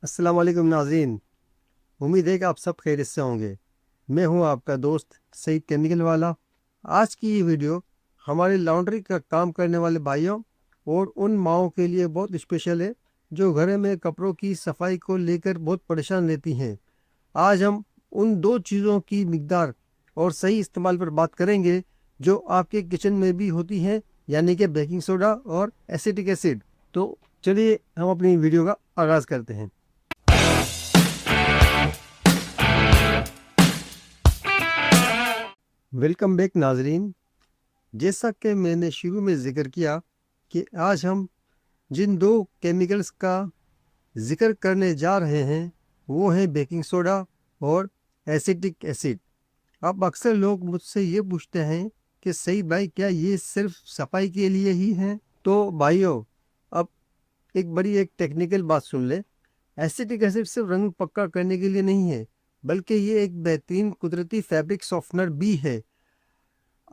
अस्सलाम वालेकुम नाज़रीन। उम्मीद है कि आप सब खैरियत से होंगे। मैं हूं आपका दोस्त सईद केमिकल वाला। आज की ये वीडियो हमारे लॉन्ड्री का काम करने वाले भाइयों और उन माओं के लिए बहुत स्पेशल है जो घर में कपड़ों की सफाई को लेकर बहुत परेशान रहती हैं। आज हम उन दो चीज़ों की मिकदार और सही इस्तेमाल पर बात करेंगे जो आपके किचन में भी होती हैं, यानी कि बेकिंग सोडा और एसिटिक एसिड। तो चलिए हम अपनी वीडियो का आगाज़ करते हैं। वेलकम बैक नाजरीन। जैसा कि मैंने शुरू में ज़िक्र किया कि आज हम जिन दो केमिकल्स का ज़िक्र करने जा रहे हैं वो हैं बेकिंग सोडा और एसिटिक एसिड। अब अक्सर लोग मुझसे ये पूछते हैं कि सही भाई, क्या ये सिर्फ सफाई के लिए ही हैं? तो भाइयों, अब एक टेक्निकल बात सुन ले। एसिटिक एसिड सिर्फ रंग पक्का करने के लिए नहीं है, बल्कि ये एक बेहतरीन कुदरती फैब्रिक सॉफ्टनर भी है।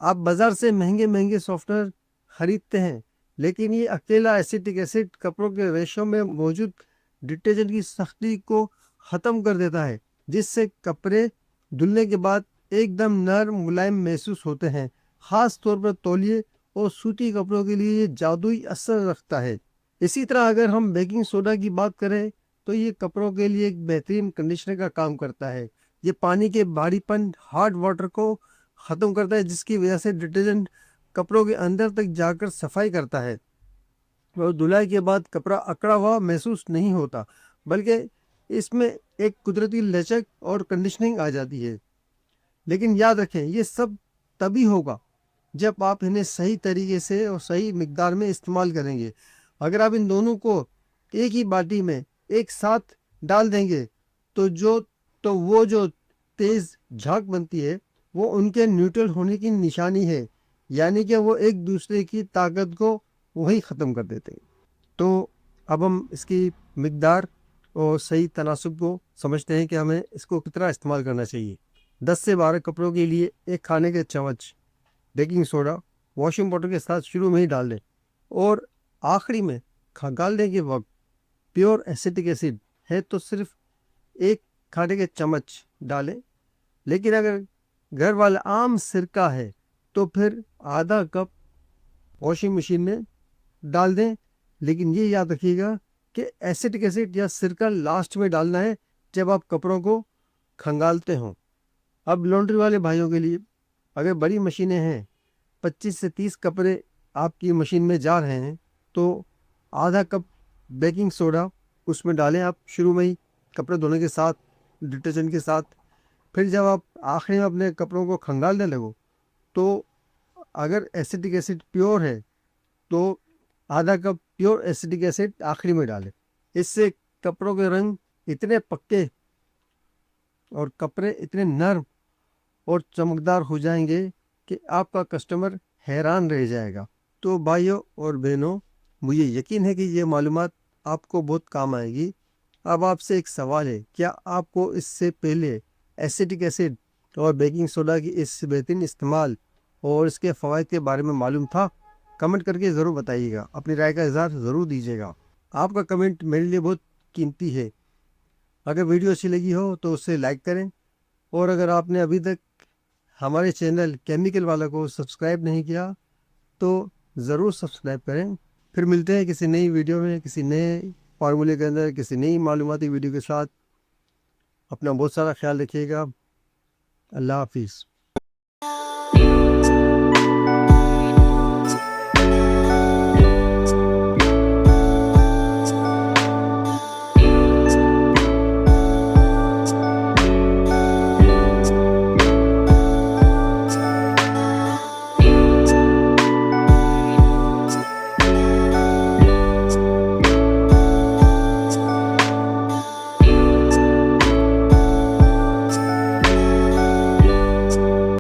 आप बाज़ार से महंगे महंगे सॉफ्टनर खरीदते हैं, लेकिन ये अकेला एसिटिक एसिड कपड़ों के रेशों में मौजूद डिटर्जेंट की सख्ती को ख़त्म कर देता है, जिससे कपड़े धुलने के बाद एकदम नरम मुलायम महसूस होते हैं। ख़ास तौर पर तौलिए और सूती कपड़ों के लिए ये जादुई असर रखता है। इसी तरह अगर हम बेकिंग सोडा की बात करें तो ये कपड़ों के लिए एक बेहतरीन कंडीशनर का काम करता है। ये पानी के भारीपन, हार्ड वाटर को ख़त्म करता है, जिसकी वजह से डिटर्जेंट कपड़ों के अंदर तक जाकर सफाई करता है और धुलाई के बाद कपड़ा अकड़ा हुआ महसूस नहीं होता, बल्कि इसमें एक कुदरती लचक और कंडीशनिंग आ जाती है। लेकिन याद रखें, ये सब तभी होगा जब आप इन्हें सही तरीके से और सही मिकदार में इस्तेमाल करेंगे। अगर आप इन दोनों को एक ही बाल्टी में एक साथ डाल देंगे तो वो जो तेज़ झाग बनती है वो उनके न्यूट्रल होने की निशानी है, यानी कि वो एक दूसरे की ताकत को वही ख़त्म कर देते हैं। तो अब हम इसकी मिकदार और सही तनासब को समझते हैं कि हमें इसको कितना इस्तेमाल करना चाहिए। 10 से 12 कपड़ों के लिए एक खाने के चम्मच बेकिंग सोडा वॉशिंग पाउडर के साथ शुरू में ही डाल दें, और आखिरी में खंगालने के वक्त प्योर एसिटिक एसिड है तो सिर्फ एक खाने के चम्मच डालें। लेकिन अगर घर वाला आम सिरका है तो फिर आधा कप वॉशिंग मशीन में डाल दें। लेकिन ये याद रखिएगा कि एसिटिक एसिड या सिरका लास्ट में डालना है जब आप कपड़ों को खंगालते हों। अब लॉन्ड्री वाले भाइयों के लिए, अगर बड़ी मशीनें हैं, 25 से 30 कपड़े आपकी मशीन में जा रहे हैं, तो आधा कप बेकिंग सोडा उसमें डालें आप शुरू में ही कपड़े धोने के साथ, डिटर्जेंट के साथ। फिर जब आप आखिरी में अपने कपड़ों को खंगालने लगो तो अगर एसिटिक एसिड प्योर है तो आधा कप प्योर एसिटिक एसिड आखिरी में डालें। इससे कपड़ों के रंग इतने पक्के और कपड़े इतने नरम और चमकदार हो जाएंगे कि आपका कस्टमर हैरान रह जाएगा। तो भाइयों और बहनों, मुझे यकीन है कि ये मालूमात आपको बहुत काम आएगी। अब आपसे एक सवाल है, क्या आपको इससे पहले एसिटिक एसिड और बेकिंग सोडा की इस बेहतरीन इस्तेमाल और इसके फ़वाइद के बारे में मालूम था? कमेंट करके ज़रूर बताइएगा, अपनी राय का इज़हार ज़रूर दीजिएगा। आपका कमेंट मेरे लिए बहुत कीमती है। अगर वीडियो अच्छी लगी हो तो उसे लाइक करें, और अगर आपने अभी तक हमारे चैनल केमिकल वाला को सब्सक्राइब नहीं किया तो ज़रूर सब्सक्राइब करें। फिर मिलते हैं किसी नई वीडियो में, किसी नए फार्मूले के अंदर, किसी नई मालूमाती वीडियो के साथ। अपना बहुत सारा ख्याल रखिएगा। अल्लाह हाफिज़।